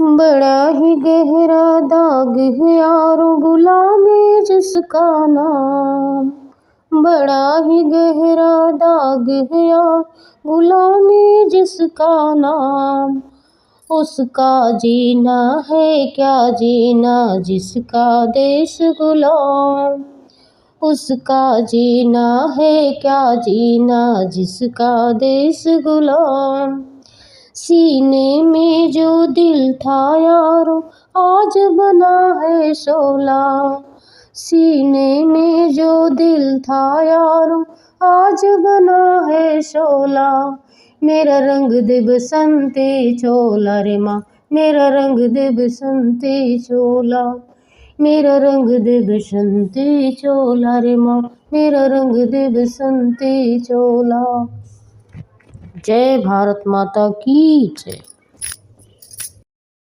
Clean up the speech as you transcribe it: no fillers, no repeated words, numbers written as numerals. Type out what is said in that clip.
बड़ा ही गहरा दाग है यारो गुलामी जिसका नाम, बड़ा ही गहरा दाग है यार गुलामी जिसका नाम। उसका जीना है क्या जीना जिसका देश गुलाम, उसका जीना है क्या जीना जिसका देश गुलाम। सीने में जो दिल था यारो आज बना है शोला, सीने में जो दिल था यारो आज बना है शोला। मेरा रंग दे बसंती चोला रे माँ, मेरा रंग दे बसंती चोला, मेरा रंग दे बसंती चोला रे माँ, मेरा रंग दे बसंती चोला। जय भारत माता की जय।